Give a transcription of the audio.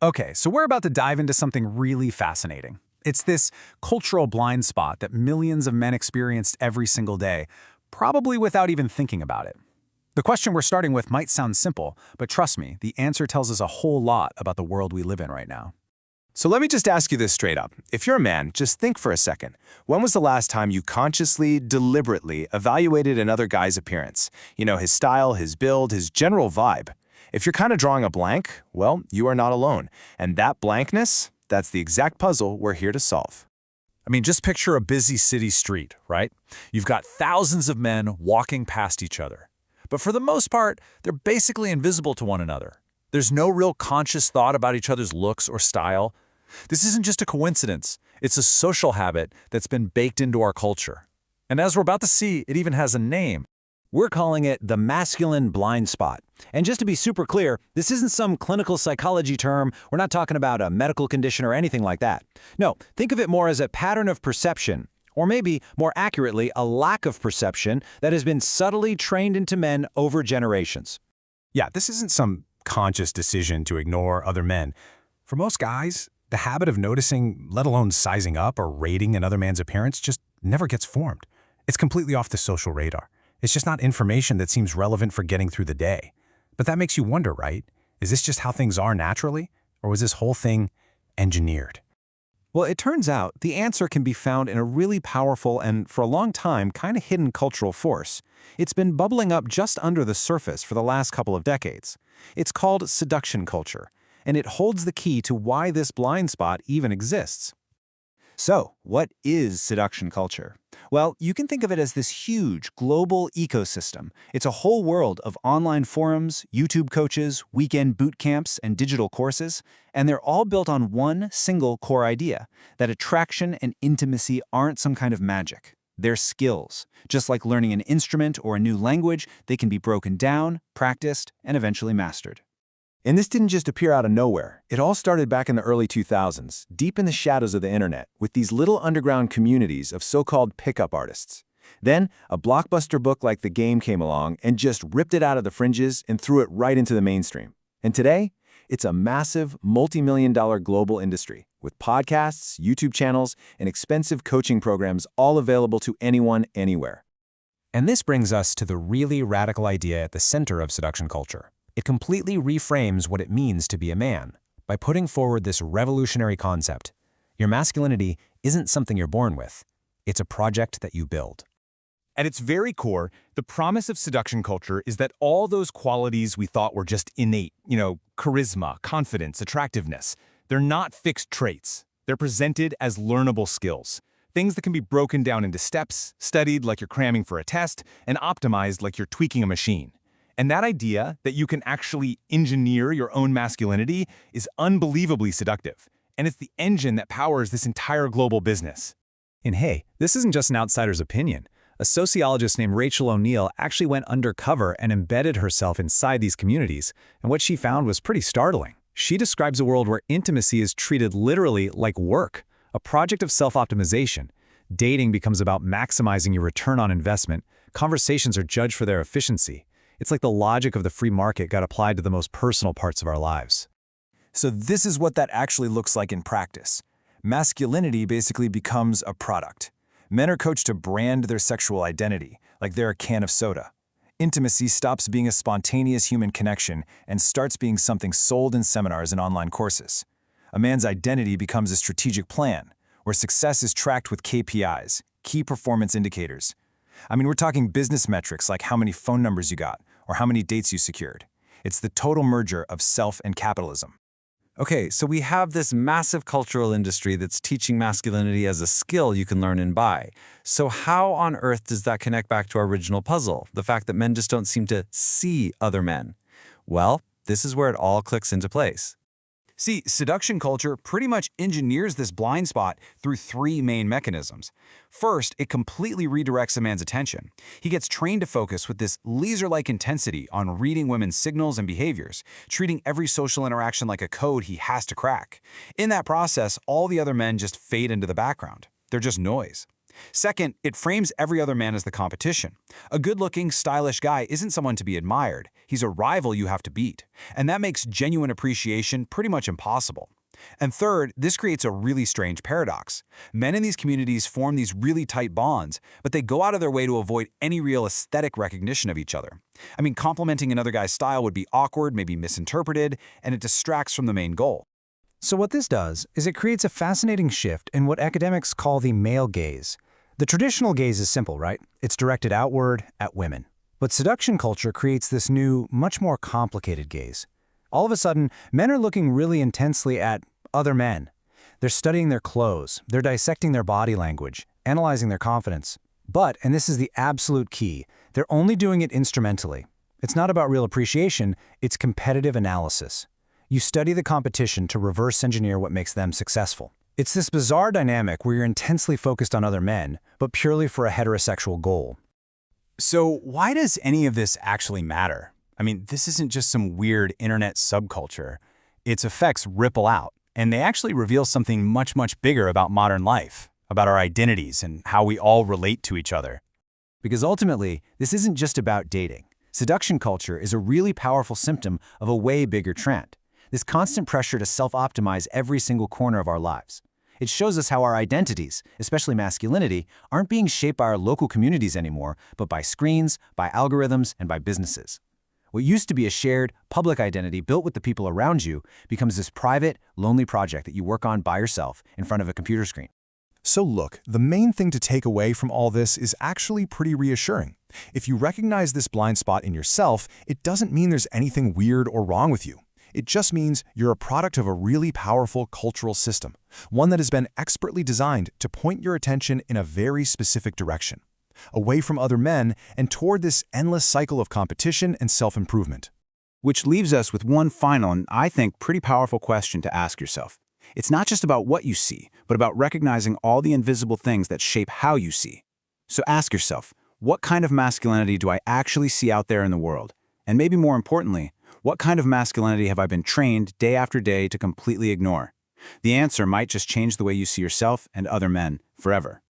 Okay, so we're about to dive into something really fascinating. It's this cultural blind spot that millions of men experienced every single day, probably without even thinking about it. The question we're starting with might sound simple, but trust me, the answer tells us a whole lot about the world we live in right now. So let me just ask you this straight up. If you're a man, just think for a second. When was the last time you consciously, deliberately evaluated another guy's appearance? You know, his style, his build, his general vibe. If you're kind of drawing a blank, well, you are not alone. And that blankness, that's the exact puzzle we're here to solve. I mean, just picture a busy city street, right? You've got thousands of men walking past each other. But for the most part, they're basically invisible to one another. There's no real conscious thought about each other's looks or style. This isn't just a coincidence. It's a social habit that's been baked into our culture. And as we're about to see, it even has a name. We're calling it the masculine blind spot. And just to be super clear, this isn't some clinical psychology term. We're not talking about a medical condition or anything like that. No, think of it more as a pattern of perception, or maybe, more accurately, a lack of perception that has been subtly trained into men over generations. Yeah, this isn't some conscious decision to ignore other men. For most guys, the habit of noticing, let alone sizing up or rating another man's appearance, just never gets formed. It's completely off the social radar. It's just not information that seems relevant for getting through the day. But that makes you wonder, right? Is this just how things are naturally? Or was this whole thing engineered? Well, it turns out the answer can be found in a really powerful and, for a long time, kind of hidden cultural force. It's been bubbling up just under the surface for the last couple of decades. It's called seduction culture, and it holds the key to why this blind spot even exists. So, what is seduction culture? Well, you can think of it as this huge global ecosystem. It's a whole world of online forums, YouTube coaches, weekend boot camps, and digital courses, and they're all built on one single core idea, that attraction and intimacy aren't some kind of magic. They're skills. Just like learning an instrument or a new language, they can be broken down, practiced, and eventually mastered. And this didn't just appear out of nowhere. It all started back in the early 2000s, deep in the shadows of the internet, with these little underground communities of so-called pickup artists. Then, a blockbuster book like The Game came along and just ripped it out of the fringes and threw it right into the mainstream. And today, it's a massive, multi-million-dollar global industry, with podcasts, YouTube channels, and expensive coaching programs all available to anyone, anywhere. And this brings us to the really radical idea at the center of seduction culture. It completely reframes what it means to be a man by putting forward this revolutionary concept. Your masculinity isn't something you're born with. It's a project that you build. At its very core, the promise of seduction culture is that all those qualities we thought were just innate, charisma, confidence, attractiveness, they're not fixed traits. They're presented as learnable skills. Things that can be broken down into steps, studied like you're cramming for a test, and optimized like you're tweaking a machine. And that idea that you can actually engineer your own masculinity is unbelievably seductive. And it's the engine that powers this entire global business. And hey, this isn't just an outsider's opinion. A sociologist named Rachel O'Neill actually went undercover and embedded herself inside these communities, and what she found was pretty startling. She describes a world where intimacy is treated literally like work, a project of self-optimization. Dating becomes about maximizing your return on investment. Conversations are judged for their efficiency. It's like the logic of the free market got applied to the most personal parts of our lives. So this is what that actually looks like in practice. Masculinity basically becomes a product. Men are coached to brand their sexual identity, like they're a can of soda. Intimacy stops being a spontaneous human connection and starts being something sold in seminars and online courses. A man's identity becomes a strategic plan, where success is tracked with KPIs, key performance indicators. I mean, we're talking business metrics like how many phone numbers you got or how many dates you secured. It's the total merger of self and capitalism. Okay, so we have this massive cultural industry that's teaching masculinity as a skill you can learn and buy. So how on earth does that connect back to our original puzzle, the fact that men just don't seem to see other men? Well, this is where it all clicks into place. See, seduction culture pretty much engineers this blind spot through three main mechanisms. First, it completely redirects a man's attention. He gets trained to focus with this laser-like intensity on reading women's signals and behaviors, treating every social interaction like a code he has to crack. In that process, all the other men just fade into the background. They're just noise. Second, it frames every other man as the competition. A good-looking, stylish guy isn't someone to be admired. He's a rival you have to beat. And that makes genuine appreciation pretty much impossible. And third, this creates a really strange paradox. Men in these communities form these really tight bonds, but they go out of their way to avoid any real aesthetic recognition of each other. I mean, complimenting another guy's style would be awkward, maybe misinterpreted, and it distracts from the main goal. So what this does is it creates a fascinating shift in what academics call the male gaze. The traditional gaze is simple, right? It's directed outward at women. But seduction culture creates this new, much more complicated gaze. All of a sudden, men are looking really intensely at other men. They're studying their clothes, they're dissecting their body language, analyzing their confidence. But, and this is the absolute key, they're only doing it instrumentally. It's not about real appreciation, it's competitive analysis. You study the competition to reverse engineer what makes them successful. It's this bizarre dynamic where you're intensely focused on other men, but purely for a heterosexual goal. So why does any of this actually matter? I mean, this isn't just some weird internet subculture. Its effects ripple out, and they actually reveal something much, much bigger about modern life, about our identities and how we all relate to each other. Because ultimately, this isn't just about dating. Seduction culture is a really powerful symptom of a way bigger trend. This constant pressure to self-optimize every single corner of our lives. It shows us how our identities, especially masculinity, aren't being shaped by our local communities anymore, but by screens, by algorithms, and by businesses. What used to be a shared, public identity built with the people around you becomes this private, lonely project that you work on by yourself in front of a computer screen. So look, the main thing to take away from all this is actually pretty reassuring. If you recognize this blind spot in yourself, it doesn't mean there's anything weird or wrong with you. It just means you're a product of a really powerful cultural system, one that has been expertly designed to point your attention in a very specific direction, away from other men and toward this endless cycle of competition and self-improvement. Which leaves us with one final and, I think, pretty powerful question to ask yourself. It's not just about what you see, but about recognizing all the invisible things that shape how you see. So ask yourself, what kind of masculinity do I actually see out there in the world? And maybe more importantly, what kind of masculinity have I been trained day after day to completely ignore? The answer might just change the way you see yourself and other men forever.